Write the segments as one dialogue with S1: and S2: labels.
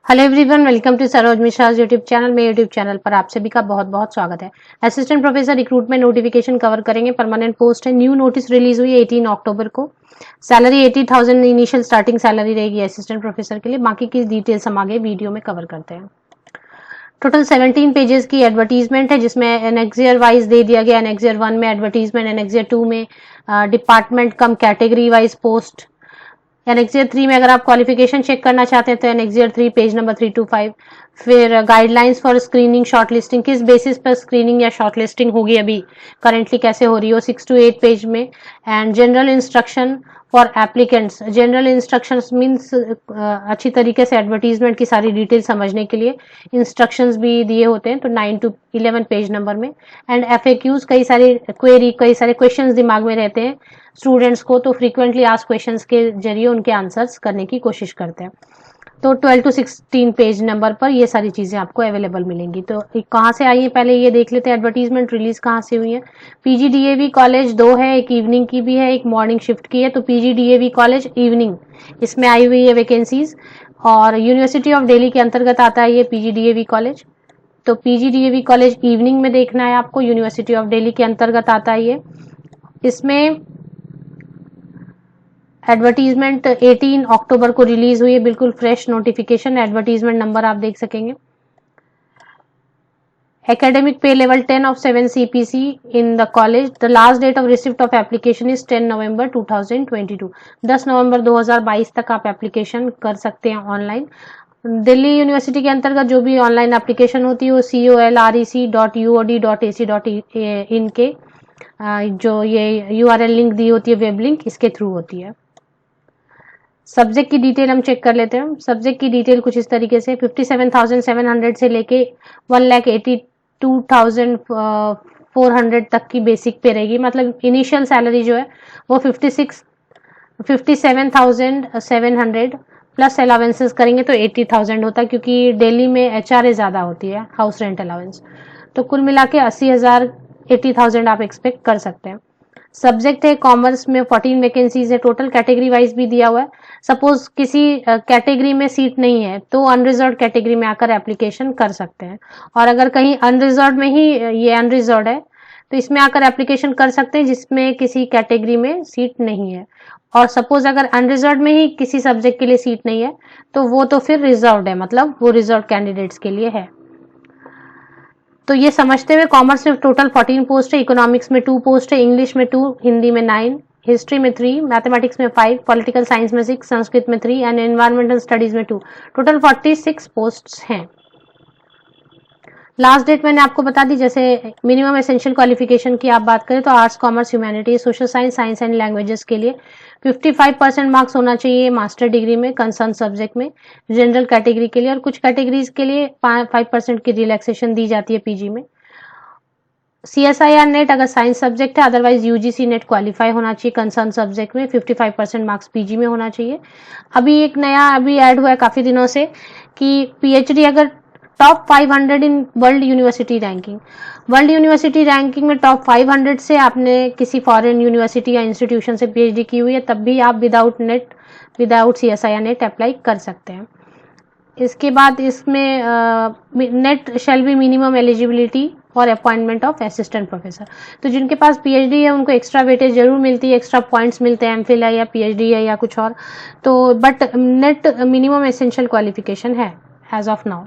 S1: Hello everyone, welcome to Saroj Mishra YouTube channel. में YouTube channel पर आप सभी का बहुत बहुत स्वागत है। Assistant professor recruitment notification cover करेंगे। परमानेंट पोस्ट है। न्यू नोटिस रिलीज हुई है 18 अक्टूबर को। सैलरी 80,000 इनिशियल स्टार्टिंग सैलरी रहेगी असिस्टेंट प्रोफेसर के लिए। बाकी की डिटेल्स हम आगे वीडियो में कवर करते हैं। टोटल 17 पेजेस की एडवर्टीजमेंट है, जिसमें एनेक्सियर वाइज दे दिया गया। एनेक्सियर 1 में एडवर्टीजमेंट, एनेक्सियर 2 में डिपार्टमेंट कम कैटेगरी वाइज पोस्ट, एनेक्सियर 3 में अगर आप क्वालिफिकेशन चेक करना चाहते हैं तो एनेक्सियर 3 पेज नंबर 3 to 5। फिर गाइडलाइंस फॉर स्क्रीनिंग शॉर्टलिस्टिंग, किस बेसिस पर स्क्रीनिंग या शॉर्टलिस्टिंग होगी, अभी करेंटली कैसे हो रही हो, 6 to 8 पेज में। And general instruction for applicants. General instructions means अच्छी तरीके से एडवर्टीजमेंट की सारी डिटेल समझने के लिए इंस्ट्रक्शंस भी दिए होते हैं, तो 9 to 11 पेज नंबर में। एंड FAQs, कई सारे क्वेरी, कई सारे क्वेश्चंस दिमाग में रहते हैं स्टूडेंट्स को, तो फ्रीक्वेंटली आस्क्ड क्वेश्चंस के जरिए उनके आंसर्स करने की कोशिश करते हैं। तो 12 to 16 पेज नंबर पर ये सारी चीजें आपको अवेलेबल मिलेंगी। तो कहाँ से आई है पहले ये देख लेते हैं। एडवर्टीजमेंट रिलीज कहाँ से हुई है। PGDAV कॉलेज 2 है, एक इवनिंग की भी है, एक मॉर्निंग शिफ्ट की है। तो PGDAV कॉलेज इवनिंग, इसमें आई हुई है वैकेंसीज। और यूनिवर्सिटी ऑफ दिल्ली के अंतर्गत आता है ये PGDAV कॉलेज। तो PGDAV कॉलेज इवनिंग में देखना है आपको, यूनिवर्सिटी ऑफ दिल्ली के अंतर्गत आता है ये। इसमें एडवर्टीजमेंट 18 अक्टूबर को रिलीज हुई है, बिल्कुल फ्रेश नोटिफिकेशन। एडवर्टीजमेंट नंबर आप देख सकेंगे। Academic pay level 10 of 7 CPC in the college. The last date of receipt of application is 10 November 2022. 10 November 2022 तक आप एप्लीकेशन कर सकते हैं ऑनलाइन। दिल्ली यूनिवर्सिटी के अंतर्गत जो भी ऑनलाइन एप्लीकेशन होती है वो colrec.uod.ac.in के जो ये URL लिंक दी होती है, वेब लिंक, इसके थ्रू होती है। सब्जेक्ट की डिटेल हम चेक कर लेते हैं। सब्जेक्ट की डिटेल कुछ इस तरीके से 57,700 से लेके 1,82,400 तक की बेसिक पे रहेगी। मतलब इनिशियल सैलरी जो है वो 57,700 प्लस अलावेंसेस करेंगे तो 80,000 होता है, क्योंकि दिल्ली में HRA ज्यादा होती है, हाउस रेंट अलावेंस। तो कुल मिला के 80,000 80,000 आप एक्सपेक्ट कर सकते हैं। सब्जेक्ट है कॉमर्स में 14 वैकेंसीज है। टोटल कैटेगरी वाइज भी दिया हुआ है। सपोज किसी कैटेगरी में सीट नहीं है तो अनरिजर्व कैटेगरी में आकर एप्लीकेशन कर सकते हैं। और अगर कहीं अनरिजर्व में ही, ये अनरिजर्व है, तो इसमें आकर एप्लीकेशन कर सकते हैं जिसमें किसी कैटेगरी में सीट नहीं है। और सपोज अगर अनरिजर्व में ही किसी सब्जेक्ट के लिए सीट नहीं है तो वो तो फिर रिजर्व्ड है, मतलब वो रिजर्व कैंडिडेट्स के लिए है। तो ये समझते हुए कॉमर्स में टोटल 14 पोस्ट है, इकोनॉमिक्स में 2 पोस्ट है, इंग्लिश में 2, हिंदी में 9, हिस्ट्री में 3, मैथमेटिक्स में 5, पॉलिटिकल साइंस में 6, संस्कृत में 3 एंड एनवायरमेंटल स्टडीज में 2। टोटल 46 पोस्ट्स हैं। लास्ट डेट मैंने आपको बता दी। जैसे मिनिमम एसेंशियल क्वालिफिकेशन की आप बात करें तो arts, commerce, humanities, social science, science and languages के लिए 55% मार्क्स होना चाहिए मास्टर डिग्री में कंसर्न सब्जेक्ट में, जनरल कैटेगरी के लिए। और कुछ कैटेगरीज के लिए 5% की रिलैक्सेशन दी जाती है PG में। CSIR नेट अगर साइंस सब्जेक्ट है, अदरवाइज UGC नेट क्वालिफाई होना चाहिए कंसर्न सब्जेक्ट में। 55% मार्क्स PG में होना चाहिए। अभी एक नया ऐड हुआ है काफी दिनों से कि PhD अगर top 500 in world university ranking, world university ranking में टॉप 500 से आपने किसी फॉरेन यूनिवर्सिटी या इंस्टीट्यूशन से PhD की हुई है, तब भी आप विदाउट CSIR नेट अप्लाई कर सकते हैं। इसके बाद इसमें net shall be minimum eligibility और अपॉइंटमेंट ऑफ असिस्टेंट प्रोफेसर। तो जिनके पास PhD है उनको एक्स्ट्रा वेटेज जरूर मिलती है, एक्स्ट्रा पॉइंट्स मिलते हैं, MPhil है या PhD है या कुछ और। तो but net minimum essential qualification है एज ऑफ नाउ।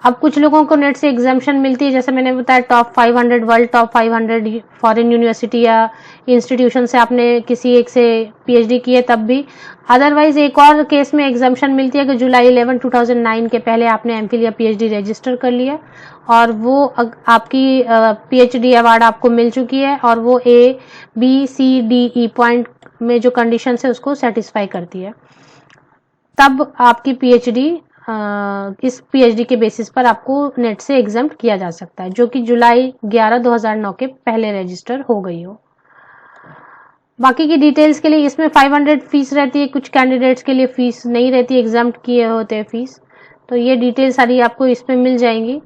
S1: अब कुछ लोगों को नेट से एग्जाम्पशन मिलती है, जैसे मैंने बताया top 500 world, top 500 foreign university या इंस्टीट्यूशन से आपने किसी एक से PhD की है तब भी। अदरवाइज एक और केस में एग्जाम्पशन मिलती है कि जुलाई 11, 2009 के पहले आपने MPhil या PhD रजिस्टर कर लिया और वो आपकी PhD अवार्ड आपको मिल चुकी है और वो A, B, C, D, E point में जो कंडीशन है उसको सेटिस्फाई करती है, तब आपकी PhD इस PhD के बेसिस पर आपको नेट से एग्जाम्प्ट किया जा सकता है, जो कि जुलाई 11, 2009 के पहले रजिस्टर हो गई हो। बाकी की डिटेल्स के लिए इसमें 500 फीस रहती है, कुछ कैंडिडेट्स के लिए फीस नहीं रहती, एग्जाम्प्ट किए होते हैं फीस। तो ये डिटेल सारी आपको इसमें मिल जाएंगी।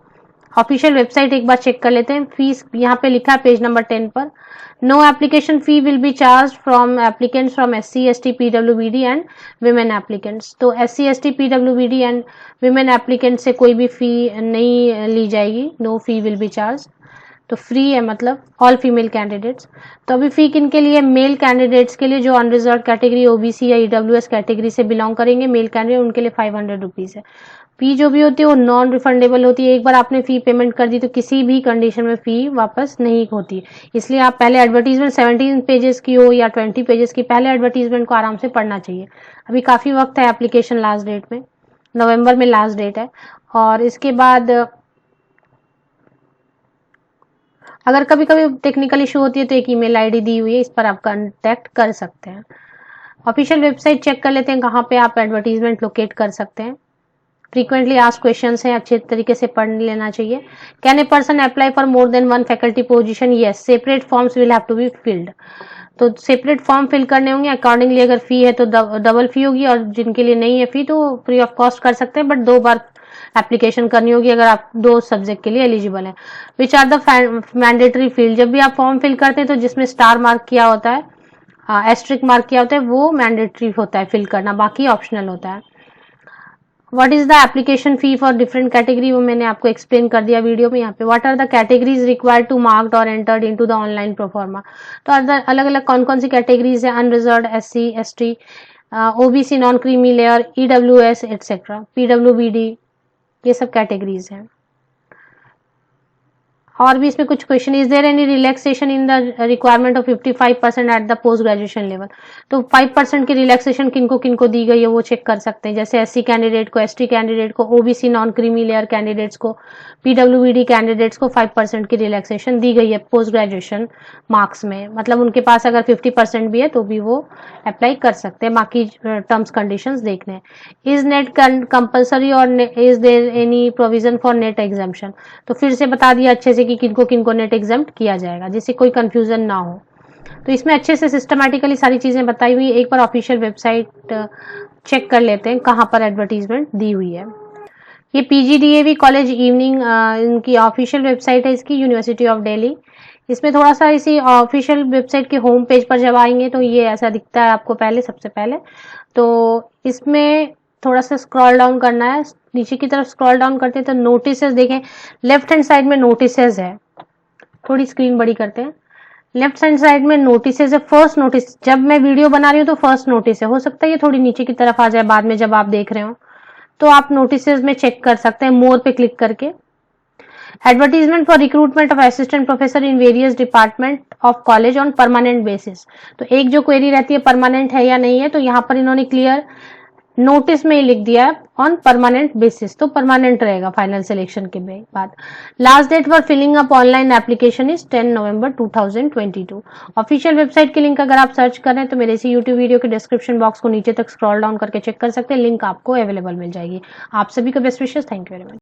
S1: ऑफिशियल वेबसाइट एक बार चेक कर लेते हैं। फीस यहाँ पे लिखा है पेज नंबर 10 पर, no application fee will be charge from applicants from SC ST PWBD and women applicants. तो SC ST PWBD and women applicant से कोई भी फी नहीं ली जाएगी, no fee will be charge. तो फ्री है मतलब ऑल फीमेल कैंडिडेट्स। तो अभी फी किन के लिए, मेल कैंडिडेट्स के लिए जो अनरिजर्व कैटेगरी OBC या EWS कैटेगरी से बिलोंग करेंगे मेल कैंडिडेट, उनके लिए 500 रुपीज है। फी जो भी होती है वो नॉन रिफंडेबल होती है। एक बार आपने फी पेमेंट कर दी तो किसी भी कंडीशन में फी वापस नहीं होती, इसलिए आप पहले एडवर्टीजमेंट 17 पेजेस की हो या 20 पेजेस की, पहले एडवर्टीजमेंट को आराम से पढ़ना चाहिए। अभी काफी वक्त है एप्लीकेशन लास्ट डेट में, नवंबर में लास्ट डेट है। और इसके बाद अगर कभी कभी टेक्निकल इशू होती है तो एक ईमेल आईडी दी हुई है, इस पर आप कांटेक्ट कर सकते हैं। ऑफिशियल वेबसाइट चेक कर लेते हैं कहाँ पे आप एडवर्टीजमेंट लोकेट कर सकते हैं। फ्रीक्वेंटली आस्क्ड क्वेश्चंस हैं, अच्छे तरीके से पढ़ लेना चाहिए। Can a person apply for more than one faculty position, yes, separate forms will have to be filled. तो सेपरेट फॉर्म फिल करने होंगे, अकॉर्डिंगली अगर फी है तो डबल फी होगी, और जिनके लिए नहीं है फी तो फ्री ऑफ कॉस्ट कर सकते हैं, बट 2 बार एप्लीकेशन करनी होगी अगर आप 2 सब्जेक्ट के लिए एलिजिबल हैं। Which are the mandatory field, जब भी आप फॉर्म फिल करते हैं तो जिसमें स्टार मार्क किया होता है, एस्ट्रिक मार्क किया होता है, वो मैंडेटरी होता है फिल करना, बाकी ऑप्शनल होता है। What is the application fee for different category, वो मैंने आपको एक्सप्लेन कर दिया वीडियो में यहाँ पे। What are the categories required to marked और entered into the online proforma, तो अलग अलग कौन कौन सी कैटेगरीज है, unreserved, SC ST, OBC non creamy layer, EWS etcetera, PWBD, ये सब कैटेगरीज हैं। और भी इसमें कुछ question, is there any relaxation in the requirement of 55% at the post graduation level, तो 5% की रिलैक्सेशन किनको किनको दी गई है वो चेक कर सकते हैं, जैसे SC कैंडिडेट को, ST कैंडिडेट को, OBC non creamy layer candidates को, PWBD कैंडिडेट्स को 5% की रिलैक्सेशन दी गई है पोस्ट ग्रेजुएशन मार्क्स में, मतलब उनके पास अगर 50% भी है तो भी वो अप्लाई कर सकते हैं, बाकी टर्म्स कंडीशंस देखने हैं। इज नेट कंपल्सरी और is there any provision for NET exemption, तो फिर से बता दिया अच्छे से कि किनको किनको नेट एग्जाम्प्ट किया जाएगा, जिससे कोई कंफ्यूजन ना हो। तो इसमें अच्छे से सिस्टमैटिकली सारी चीजें बताई हुई है। एक बार ऑफिशियल वेबसाइट चेक कर लेते हैं कहाँ पर एडवर्टीजमेंट दी हुई है। ये PGDAV कॉलेज इवनिंग इनकी ऑफिशियल वेबसाइट है, इसकी यूनिवर्सिटी ऑफ दिल्ली। इसमें थोड़ा सा इसी ऑफिशियल वेबसाइट के होम पेज पर जब आएंगे तो ये ऐसा दिखता है आपको पहले, सबसे पहले तो इसमें थोड़ा सा स्क्रॉल डाउन करना है, नीचे की तरफ स्क्रॉल डाउन करते हैं तो नोटिसेस देखें, लेफ्ट हैंड साइड में नोटिसेस है, थोड़ी स्क्रीन बड़ी करते हैं, लेफ्ट हैंड साइड में नोटिसेस है। फर्स्ट नोटिस, जब मैं वीडियो बना रही हूँ तो फर्स्ट नोटिस है, हो सकता है ये थोड़ी नीचे की तरफ आ जाए बाद में जब आप देख रहे हो, तो आप नोटिसेस में चेक कर सकते हैं मोर पे क्लिक करके। Advertisement for recruitment of assistant professor in various department of college on permanent basis, तो एक जो क्वेरी रहती है परमानेंट है या नहीं है, तो यहाँ पर इन्होंने क्लियर नोटिस में ही लिख दिया है ऑन परमानेंट बेसिस, तो परमानेंट रहेगा फाइनल सिलेक्शन के बाद। Last date for filling up online application is 10 November 2022। Official website के लिंक अगर आप सर्च करें तो मेरे इसी यूट्यूब वीडियो के डिस्क्रिप्शन बॉक्स को नीचे तक स्क्रॉल डाउन करके चेक कर सकते हैं, लिंक आपको अवेलेबल मिल जाएगी। आप सभी को best wishes, thank you very much.